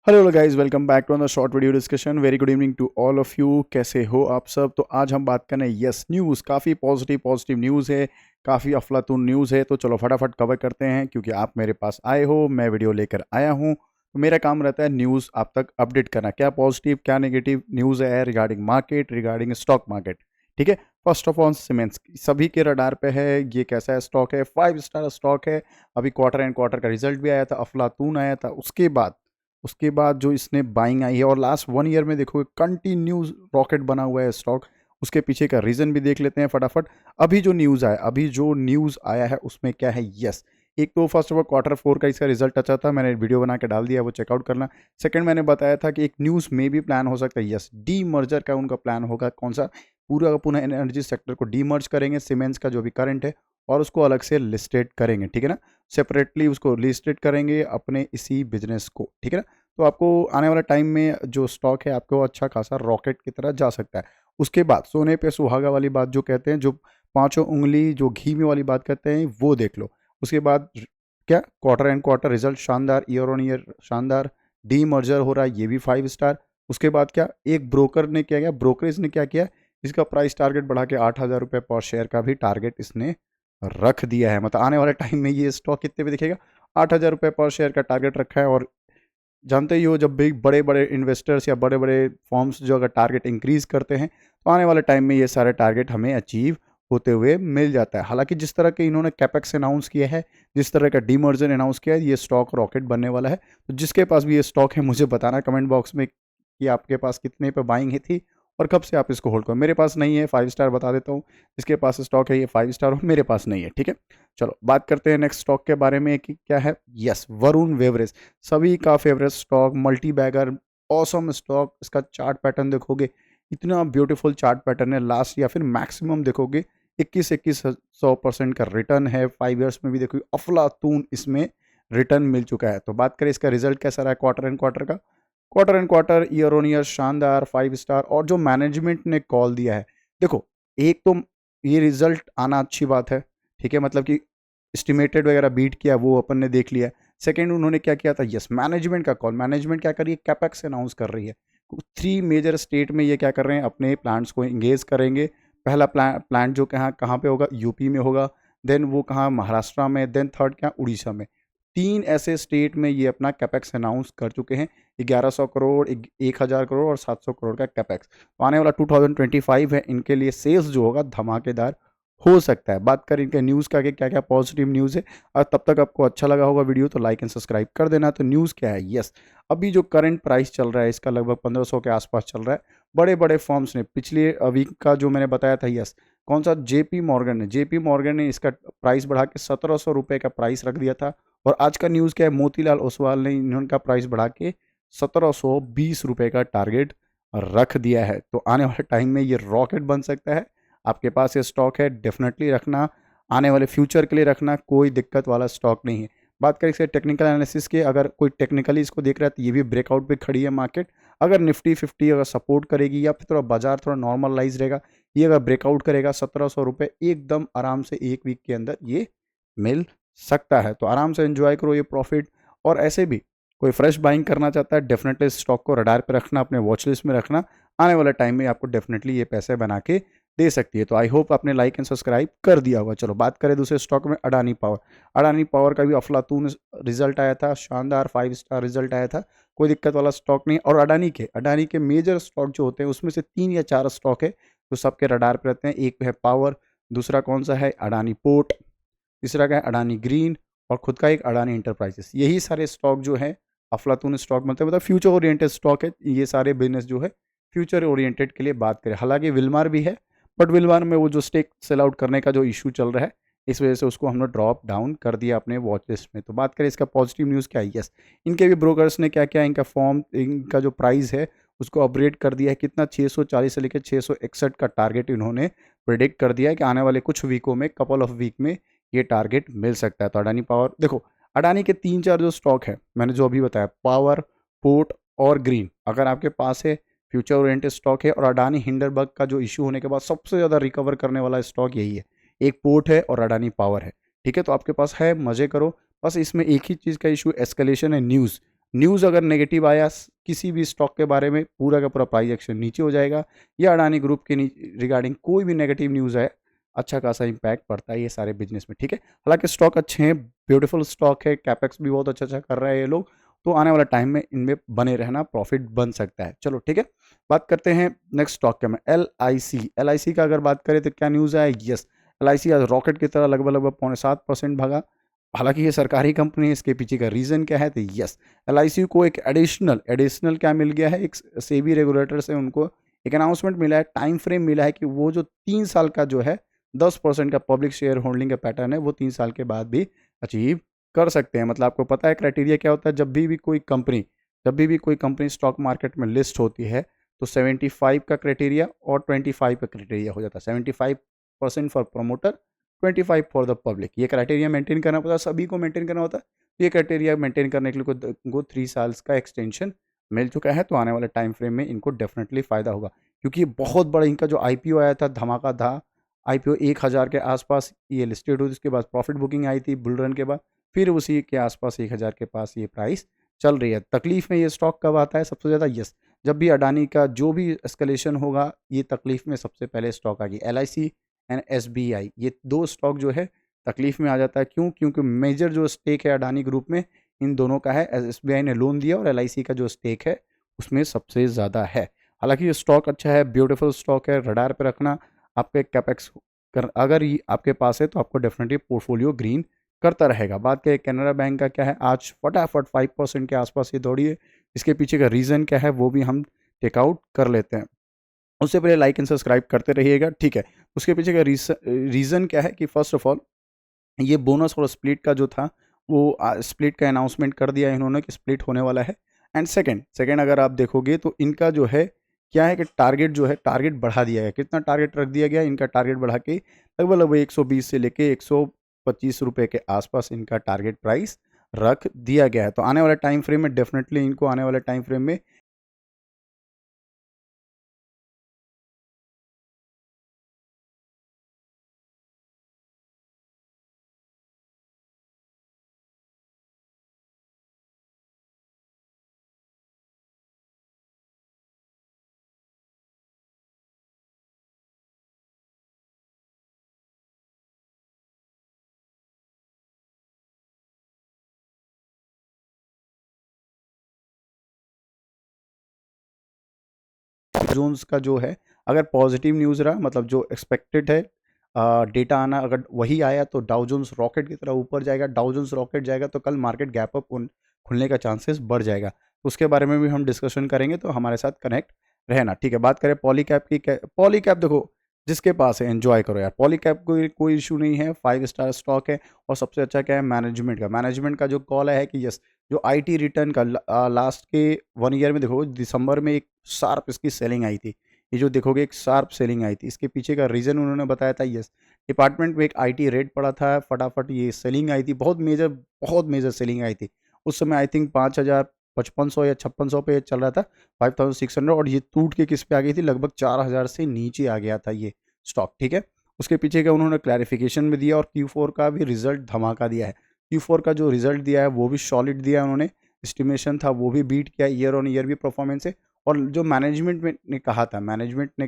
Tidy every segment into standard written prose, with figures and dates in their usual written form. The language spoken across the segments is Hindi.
Hello guys, welcome back to another short video discussion. Very good evening to all of you. कैसे हो आप सब? तो आज हम बात करने यस न्यूज़, काफ़ी पॉजिटिव न्यूज़ है, काफ़ी अफलातून न्यूज़ है। तो चलो फटाफट कवर करते हैं, क्योंकि आप मेरे पास आए हो, मैं वीडियो लेकर आया हूँ। तो मेरा काम रहता है न्यूज़ आप तक अपडेट करना, क्या पॉजिटिव क्या नेगेटिव न्यूज़ है regarding market, regarding stock market. ठीक है। फर्स्ट ऑफ ऑल सीमेंट्स सभी के रडार पे है। ये कैसा है स्टॉक है? 5 स्टार स्टॉक है। अभी क्वार्टर एंड क्वार्टर का रिजल्ट भी आया था, अफलातून आया था। उसके बाद जो इसने बाइंग आई है, और लास्ट 1 ईयर में देखो कंटिन्यूस रॉकेट बना हुआ है स्टॉक। उसके पीछे का रीज़न भी देख लेते हैं फटाफट। अभी जो न्यूज़ आया है उसमें क्या है? यस, एक तो फर्स्ट ऑफ ऑल क्वार्टर 4 का इसका रिजल्ट अच्छा था, मैंने वीडियो बना के डाल दिया, वो चेकआउट करना। सेकंड, मैंने बताया था कि एक न्यूज़ में भी प्लान हो सकता है। यस, डी मर्जर का उनका प्लान होगा। कौन सा? पूरा का पूरा एनर्जी सेक्टर को डी मर्ज करेंगे, सीमेंट्स का जो भी करंट है, और उसको अलग से लिस्टेड करेंगे। ठीक है ना, सेपरेटली उसको लिस्टेड करेंगे अपने इसी बिजनेस को। ठीक है ना। तो आपको आने वाला टाइम में जो स्टॉक है आपको अच्छा खासा रॉकेट की तरह जा सकता है। उसके बाद सोने पे सुहागा वाली बात जो कहते हैं, जो पांचों उंगली जो घी में वाली बात कहते हैं, वो देख लो। उसके बाद क्या, क्वार्टर एंड क्वार्टर रिजल्ट शानदार, ईयर ऑन ईयर शानदार। डी मर्जर हो रहा है, ये भी 5 स्टार। उसके बाद क्या, एक ब्रोकर ने क्या किया, ब्रोकरेज ने क्या किया, इसका प्राइस टारगेट बढ़ा के 8,000 रुपये पर शेयर का भी टारगेट इसने रख दिया है। मतलब आने वाले टाइम में ये स्टॉक कितने पे दिखेगा? 8,000 रुपये पर शेयर का टारगेट रखा है। और जानते ही हो, जब भी बड़े बड़े इन्वेस्टर्स या बड़े बड़े फॉर्म्स जो अगर टारगेट इंक्रीज करते हैं, तो आने वाले टाइम में ये सारे टारगेट हमें अचीव होते हुए मिल जाता है। हालांकि जिस तरह के इन्होंने कैपेक्स अनाउंस किया है, जिस तरह का डीमर्जर अनाउंस किया है, ये स्टॉक रॉकेट बनने वाला है। तो जिसके पास भी ये स्टॉक है, मुझे बताना कमेंट बॉक्स में कि आपके पास कितने पे बाइंग ही थी और कब से आप इसको होल्ड करो। मेरे पास नहीं है, 5 स्टार बता देता हूँ। जिसके पास स्टॉक है ये 5 स्टार हो, मेरे पास नहीं है। ठीक है। चलो बात करते हैं नेक्स्ट स्टॉक के बारे में कि क्या है। यस, वरुण बेवरेज, सभी का favourite stock, multi bagger, awesome stock. इसका चार्ट पैटर्न देखोगे, इतना ब्यूटीफुल चार्ट पैटर्न है। लास्ट या फिर मैक्सिमम देखोगे 21-2100% का रिटर्न है। 5 ईयर्स में भी देखोगे अफलातून इसमें रिटर्न मिल चुका है। तो बात करें इसका रिजल्ट कैसा रहा है क्वार्टर एंड क्वार्टर का। Quarter and quarter, year on year शानदार, 5 स्टार। और जो मैनेजमेंट ने कॉल दिया है, देखो, एक तो ये रिजल्ट आना अच्छी बात है। ठीक है, मतलब कि एस्टिमेटेड वगैरह बीट किया, वो अपन ने देख लिया। सेकंड, उन्होंने क्या किया था, यस, मैनेजमेंट का कॉल। मैनेजमेंट क्या कर रही है, कैपेक्स अनाउंस कर रही है। 3 मेजर स्टेट में ये क्या कर रहे हैं, अपने प्लांट्स को इंगेज करेंगे। पहला प्लांट जो कहाँ कहाँ पे होगा, यूपी में होगा। देन वो कहाँ, महाराष्ट्र में। देन थर्ड क्या, उड़ीसा में। 3 ऐसे स्टेट में ये अपना कैपेक्स अनाउंस कर चुके हैं। 1100 करोड़, 1,000 करोड़ और 700 करोड़ का कैपेक्स। तो आने वाला 2025 है, इनके लिए सेल्स जो होगा धमाकेदार हो सकता है। बात करें इनके न्यूज़ का कि क्या क्या पॉजिटिव न्यूज़ है। और तब तक आपको अच्छा लगा होगा वीडियो तो लाइक एंड सब्सक्राइब कर देना। तो न्यूज़ क्या है? यस, अभी जो करंट प्राइस चल रहा है इसका लगभग 1500 के आसपास चल रहा है। बड़े बड़े फॉर्म्स ने पिछले वीक का जो मैंने बताया था, यस, कौन सा, जेपी मॉर्गन ने इसका प्राइस बढ़ा के 1700 रुपये का प्राइस रख दिया था। और आज का न्यूज़ क्या है, मोतीलाल ओसवाल ने इनका प्राइस बढ़ा के 1720 रुपये का टारगेट रख दिया है। तो आने वाले टाइम में ये रॉकेट बन सकता है। आपके पास ये स्टॉक है, डेफिनेटली रखना, आने वाले फ्यूचर के लिए रखना, कोई दिक्कत वाला स्टॉक नहीं है। बात करें इसके टेक्निकल एनालिसिस के, अगर कोई टेक्निकली इसको देख रहा है तो ये भी ब्रेकआउट पे खड़ी है मार्केट। अगर निफ्टी 50 अगर सपोर्ट करेगी या फिर थोड़ा बाजार थोड़ा नॉर्मलाइज रहेगा, ये अगर ब्रेकआउट करेगा 1700 रुपये एकदम आराम से एक वीक के अंदर ये मिल सकता है। तो आराम से एंजॉय करो ये प्रॉफिट। और ऐसे भी कोई फ्रेश बाइंग करना चाहता है, डेफिनेटली स्टॉक को रडार पे रखना, अपने वॉच लिस्ट में रखना। आने वाले टाइम में आपको डेफिनेटली ये पैसे बना के दे सकती है। तो आई होप आपने लाइक एंड सब्सक्राइब कर दिया होगा। चलो बात करें दूसरे स्टॉक में, अडानी पावर। अडानी पावर का भी अफलातून रिजल्ट आया था, शानदार 5 स्टार रिजल्ट आया था। कोई दिक्कत वाला स्टॉक नहीं। और अडानी के मेजर स्टॉक जो होते हैं उसमें से 3 या 4 स्टॉक है जो सबके रडार पर रहते हैं। एक है पावर, दूसरा कौन सा है, अडानी पोर्ट, तीसरा क्या है, अडानी ग्रीन, और खुद का एक अडानी इंटरप्राइजेस। यही सारे स्टॉक जो है अफलातून स्टॉक मतलब फ्यूचर ओरिएंटेड स्टॉक है। ये सारे बिजनेस जो है फ्यूचर ओरिएंटेड के लिए बात करें। हालांकि विलमार भी है, बट विलमार में वो जो स्टेक सेल आउट करने का जो इशू चल रहा है, इस वजह से उसको हमने ड्रॉप डाउन कर दिया अपने वॉच लिस्ट में। तो बात करें इसका पॉजिटिव न्यूज़ क्या है। यस, इनके भी ब्रोकर्स ने क्या किया, इनका जो प्राइस है उसको अपग्रेड कर दिया है। कितना, 640 से लेकर 661 का टारगेट इन्होंने प्रिडिक्ट कर दिया है कि आने वाले कुछ वीकों में, कपल ऑफ वीक में ये टारगेट मिल सकता है। तो अडानी पावर देखो, अडानी के 3-4 जो स्टॉक है मैंने जो अभी बताया, पावर, पोर्ट और ग्रीन, अगर आपके पास है फ्यूचर ओरिएंटेड स्टॉक है। और अडानी हिंडरबर्ग का जो इशू होने के बाद सबसे ज़्यादा रिकवर करने वाला स्टॉक यही है। एक पोर्ट है और अडानी पावर है। ठीक है, तो आपके पास है, मज़े करो। बस इसमें एक ही चीज़ का इशू, एस्केलेशन है न्यूज़। न्यूज़ अगर नेगेटिव आया किसी भी स्टॉक के बारे में, पूरा का पूरा प्राइस एक्शन नीचे हो जाएगा, या अडानी ग्रुप के रिगार्डिंग कोई भी नेगेटिव न्यूज़ आए, अच्छा खासा इम्पैक्ट पड़ता है ये सारे बिजनेस में, ठीक है। हालांकि स्टॉक अच्छे हैं, ब्यूटीफुल स्टॉक है, कैपेक्स भी बहुत अच्छा अच्छा कर रहे हैं ये लोग, तो आने वाला टाइम में इनमें बने रहना, प्रॉफिट बन सकता है। चलो ठीक है, बात करते हैं नेक्स्ट स्टॉक के में एल आई सी का अगर बात करें तो क्या न्यूज़ है, यस एल आई सी आज रॉकेट की तरह लगभग लगभग 0.7% भागा। हालांकि ये सरकारी कंपनी है, इसके पीछे का रीज़न क्या है, तो यस एल आई सी को एक एडिशनल क्या मिल गया है, एक सेबी रेगुलेटर से उनको एक अनाउंसमेंट मिला है, टाइम फ्रेम मिला है कि वो जो 3 साल का जो है 10% का पब्लिक शेयर होल्डिंग का पैटर्न है, वो 3 साल के बाद भी अचीव कर सकते हैं। मतलब आपको पता है क्राइटेरिया क्या होता है, जब भी कोई कंपनी स्टॉक मार्केट में लिस्ट होती है, तो 75 का क्राइटेरिया और 25 का क्राइटेरिया हो जाता है। 75% for promoter, 25 for the public, ये क्राइटेरिया मेंटेन करना पड़ता है, सभी को मेंटेन करना होता है। ये क्राइटेरिया मेंटेन करने के लिए इनको 3 साल का एक्सटेंशन मिल चुका है, तो आने वाले टाइम फ्रेम में इनको डेफिनेटली फ़ायदा होगा, क्योंकि ये बहुत बड़ा इनका जो आईपीओ आया था, धमाका था आईपीओ, 1000 के आसपास ये लिस्टेड हुई, उसके बाद प्रॉफिट बुकिंग आई थी बुल रन के बाद, फिर उसी के आसपास 1000 के पास ये प्राइस चल रही है। तकलीफ में ये स्टॉक कब आता है सबसे ज़्यादा, यस जब भी अडानी का जो भी एस्केलेशन होगा, ये तकलीफ में सबसे पहले स्टॉक आ गई। L I C and S B I, ये दो स्टॉक जो है तकलीफ में आ जाता है। क्यों? क्योंकि मेजर जो स्टेक है अडानी ग्रुप में इन दोनों का है, एस बी आई ने लोन दिया और एल आई सी का जो स्टेक है उसमें सबसे ज़्यादा है। हालांकि ये स्टॉक अच्छा है, ब्यूटीफुल स्टॉक है, रडार पे रखना। आपके कैपेक्स अगर ये आपके पास है तो आपको डेफिनेटली पोर्टफोलियो ग्रीन करता रहेगा। बात करें कैनरा बैंक का क्या है, आज फटाफट 5% के आसपास ये दौड़ी है। इसके पीछे का रीज़न क्या है वो भी हम टेकआउट कर लेते हैं। उससे पहले लाइक एंड सब्सक्राइब करते रहिएगा, ठीक है। उसके पीछे का रीज़न क्या है कि फर्स्ट ऑफ ऑल ये बोनस और स्प्लिट का जो था वो स्प्लिट का अनाउंसमेंट कर दिया इन्होंने कि स्प्लिट होने वाला है। एंड सेकंड सेकंड अगर आप देखोगे तो इनका जो है क्या है कि टारगेट जो है, टारगेट बढ़ा दिया गया। कितना टारगेट रख दिया गया, इनका टारगेट बढ़ा के लगभग लगभग 120 से लेके 125 रुपये के आसपास इनका टारगेट प्राइस रख दिया गया है। तो आने वाले टाइम फ्रेम में डेफिनेटली इनको आने वाले टाइम फ्रेम में जोन्स का जो है अगर पॉजिटिव न्यूज़ रहा, मतलब जो एक्सपेक्टेड है डेटा आना, अगर वही आया तो डाउ जोन्स रॉकेट की तरह ऊपर जाएगा। डाउ जोन्स रॉकेट जाएगा तो कल मार्केट गैप अप खुलने का चांसेस बढ़ जाएगा। तो उसके बारे में भी हम डिस्कशन करेंगे, तो हमारे साथ कनेक्ट रहना, ठीक है। बात करें पॉलीकैप की, पॉलीकैप देखो जिसके पास है एंजॉय करो यार। पॉलीकैप को कोई इशू नहीं है, 5 स्टार स्टॉक है। और सबसे अच्छा क्या है, मैनेजमेंट का जो कॉल है कि यस जो आईटी रिटर्न का लास्ट के 1 ईयर में देखो, दिसंबर में एक शार्प इसकी सेलिंग आई थी। ये जो देखोगे एक शार्प सेलिंग आई थी, इसके पीछे का रीज़न उन्होंने बताया था, यस डिपार्टमेंट में एक आईटी रेड पड़ा था, फटाफट ये सेलिंग आई थी, बहुत मेजर सेलिंग आई थी। उस समय आई थिंक 5000 5500 या 5600 पे चल रहा था, 5600, और ये टूट के किस पे आ गई थी, लगभग 4000 से नीचे आ गया था ये स्टॉक, ठीक है। उसके पीछे का उन्होंने क्लैरिफिकेशन भी दिया और Q4 का भी रिजल्ट धमाका दिया है। Q4 का जो रिजल्ट दिया है वो भी सॉलिड दिया है उन्होंने, एस्टिमेशन था वो भी बीट किया, ईयर ऑन ईयर भी परफॉर्मेंस है। और जो मैनेजमेंट ने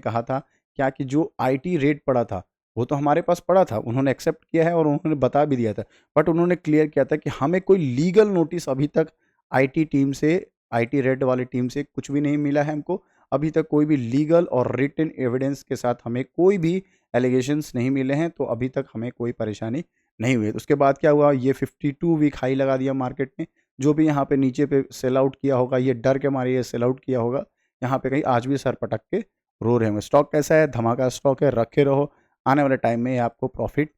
कहा था क्या कि जो आईटी रेट पड़ा था वो तो हमारे पास पड़ा था, उन्होंने एक्सेप्ट किया है और उन्होंने बता भी दिया था। बट उन्होंने क्लियर किया था कि हमें कोई लीगल नोटिस अभी तक आईटी टीम से, आईटी रेड वाली टीम से कुछ भी नहीं मिला है हमको। अभी तक कोई भी लीगल और रिटन एविडेंस के साथ हमें कोई भी एलिगेशंस नहीं मिले हैं, तो अभी तक हमें कोई परेशानी नहीं हुई है। उसके बाद क्या हुआ, ये 52 वीक हाई लगा दिया मार्केट ने। जो भी यहाँ पे नीचे पे सेल आउट किया होगा, ये डर के मारे ये सेल आउट किया होगा, यहाँ पे कहीं आज भी सर पटक के रो रहे होंगे। स्टॉक कैसा है, धमाका स्टॉक है, रखे रहो, आने वाले टाइम में ये आपको प्रॉफिट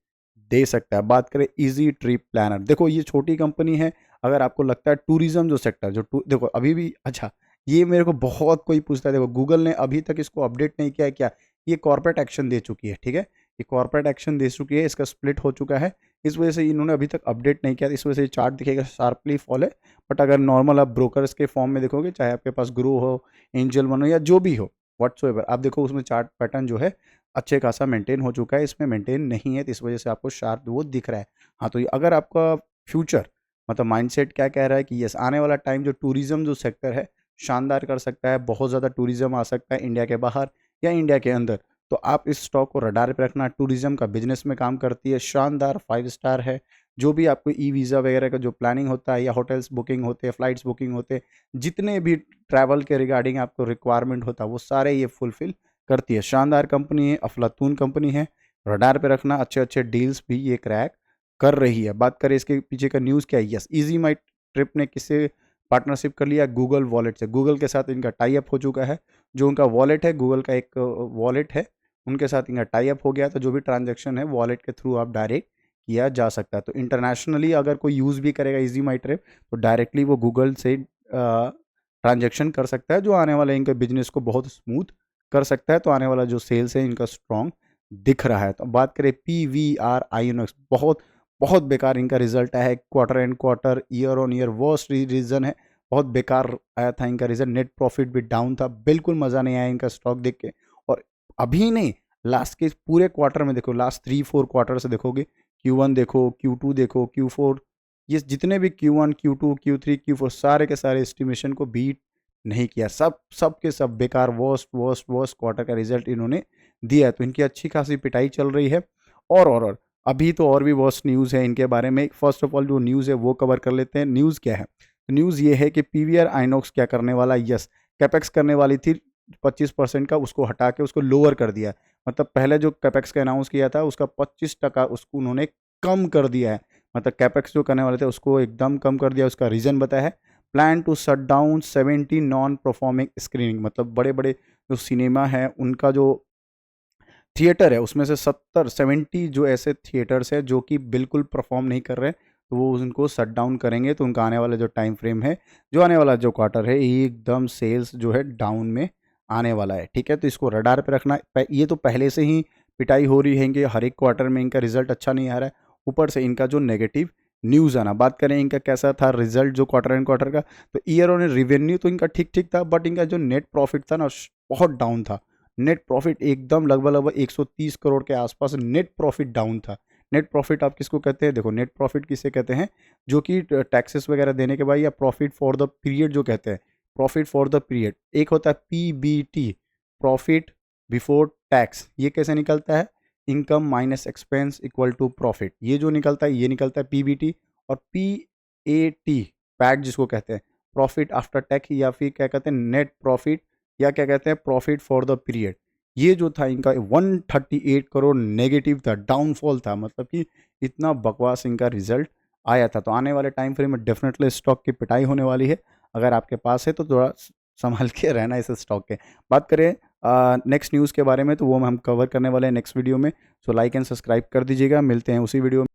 दे सकता है। बात करें इजी ट्रिप प्लानर, देखो ये छोटी कंपनी है। अगर आपको लगता है टूरिज्म जो सेक्टर देखो अभी भी अच्छा, ये मेरे को बहुत कोई पूछता है, देखो गूगल ने अभी तक इसको अपडेट नहीं किया है क्या, ये कॉर्पोरेट एक्शन दे चुकी है, ठीक है। ये कॉर्पोरेट एक्शन दे चुकी है, इसका स्प्लिट हो चुका है, इस वजह से इन्होंने अभी तक अपडेट नहीं किया, इस वजह से चार्ट दिखेगा शार्पली फॉल है। बट अगर नॉर्मल आप ब्रोकर्स के फॉर्म में देखोगे, चाहे आपके पास ग्रो हो, एंजल वन हो, या जो भी हो व्हाट्सोएवर, आप देखो उसमें चार्ट पैटर्न जो है अच्छे खासा मेंटेन हो चुका है, इसमें मेंटेन नहीं है, तो इस वजह से आपको शार्प वो दिख रहा है। हाँ, तो अगर आपका फ्यूचर मतलब माइंडसेट क्या कह रहा है कि यस आने वाला टाइम जो टूरिज्म जो सेक्टर है शानदार कर सकता है, बहुत ज़्यादा टूरिज्म आ सकता है इंडिया के बाहर या इंडिया के अंदर। तो आप इस स्टॉक को रडार पे रखना, टूरिज्म का बिजनेस में काम करती है, शानदार 5 स्टार है। जो भी आपको ई वीज़ा वगैरह का जो प्लानिंग होता है या होटल्स बुकिंग होते हैं, फ्लाइट्स बुकिंग होते हैं, जितने भी ट्रैवल के रिगार्डिंग आपको रिक्वायरमेंट होता है वो सारे ये फुलफिल करती है। शानदार कंपनी है, अफलातून कंपनी है, रडार पे रखना, अच्छे अच्छे डील्स भी ये क्रैक कर रही है। बात करें इसके पीछे का न्यूज़ क्या है, यस इजी माई ट्रिप ने किससे पार्टनरशिप कर लिया, गूगल वॉलेट से। गूगल के साथ इनका टाई अप हो चुका है। जो उनका वॉलेट है, गूगल का एक वॉलेट है, उनके साथ इनका टाई अप हो गया। तो जो भी ट्रांजैक्शन है वॉलेट के थ्रू आप डायरेक्ट किया जा सकता है। तो इंटरनेशनली अगर कोई यूज़ भी करेगा इजी माई ट्रिप तो डायरेक्टली वो गूगल से ट्रांजैक्शन कर सकता है, जो आने वाले इनके बिजनेस को बहुत स्मूथ कर सकता है। तो आने वाला जो सेल्स है इनका स्ट्रॉन्ग दिख रहा है। तो बात करें पी वी आर आईनॉक्स, बहुत बहुत बेकार इनका रिजल्ट आया है। Quarter and quarter, year on year worst reason है, बहुत बेकार आया था इनका रिजल्ट। नेट प्रॉफिट भी डाउन था, बिल्कुल मज़ा नहीं आया इनका स्टॉक देख के। और अभी नहीं, लास्ट के पूरे क्वार्टर में देखो, लास्ट 3-4 क्वार्टर से देखोगे, Q1 देखो, Q2 देखो, Q4, ये जितने भी Q1 Q2 Q3 Q4 सारे के सारे एस्टिमेशन को बीट नहीं किया। सब के सब बेकार, वर्स्ट क्वार्टर का रिजल्ट इन्होंने दिया है। तो इनकी अच्छी खासी पिटाई चल रही है। और अभी तो और भी वर्स्ट न्यूज़ है इनके बारे में। फर्स्ट ऑफ ऑल जो न्यूज़ है वो कवर कर लेते हैं। न्यूज़ क्या है? न्यूज़ ये है कि पीवीआर आइनॉक्स क्या करने वाला, यस कैपेक्स करने वाली थी 25% का, उसको हटा के उसको लोअर कर दिया। मतलब पहले जो कैपेक्स का अनाउंस किया था उसका 25% उसको उन्होंने कम कर दिया है। मतलब कैपेक्स जो करने वाले थे उसको एकदम कम कर दिया। उसका रीज़न बताया है, plan to shut down 70 non performing screening. मतलब बड़े बड़े जो सिनेमा है उनका जो थिएटर है उसमें से 70 जो ऐसे थिएटर्स हैं जो कि बिल्कुल परफॉर्म नहीं कर रहे, तो वो उनको शट डाउन करेंगे। तो उनका आने वाला जो टाइम फ्रेम है, जो आने वाला जो क्वार्टर है, एकदम सेल्स जो है डाउन में आने वाला है। ठीक है, तो इसको रडार पे रखना। ये तो पहले से ही पिटाई हो रही है कि हर एक क्वार्टर में इनका रिजल्ट अच्छा नहीं आ रहा है, ऊपर से इनका जो नेगेटिव न्यूज़ आना। बात करें इनका कैसा था रिजल्ट जो क्वार्टर एंड क्वार्टर का, तो ईयर ऑन रिवेन्यू तो इनका ठीक ठीक था, बट इनका जो नेट प्रॉफिट था ना बहुत डाउन था। नेट प्रॉफिट एकदम लगभग 130 करोड़ के आसपास नेट प्रॉफिट डाउन था। नेट प्रॉफिट आप किसको कहते हैं? देखो, नेट प्रॉफिट किसे कहते हैं? जो कि टैक्सेस वगैरह देने के बाद, या प्रॉफिट फॉर द पीरियड जो कहते हैं, प्रॉफिट फॉर द पीरियड। एक होता है पीबीटी, प्रॉफिट बिफोर टैक्स। ये कैसे निकलता है? Income minus expense equal to profit. ये जो निकलता है ये निकलता है पीबीटी। और पीएटी, पैट जिसको कहते हैं, प्रॉफिट आफ्टर टैक्स, या फिर क्या कहते हैं नेट प्रॉफिट, या क्या कहते हैं प्रॉफिट फॉर द पीरियड। ये जो था इनका 138 करोड़ नेगेटिव था, डाउनफॉल था। मतलब कि इतना बकवास इनका रिजल्ट आया था। तो आने वाले टाइम फ्रेम में डेफिनेटली स्टॉक की पिटाई होने वाली है। अगर आपके पास है तो थोड़ा संभाल के रहना इस स्टॉक के। बात करें नेक्स्ट न्यूज़ के बारे में, तो वो हम कवर करने वाले हैं नेक्स्ट वीडियो में। सो लाइक एंड सब्सक्राइब कर दीजिएगा। मिलते हैं उसी वीडियो में।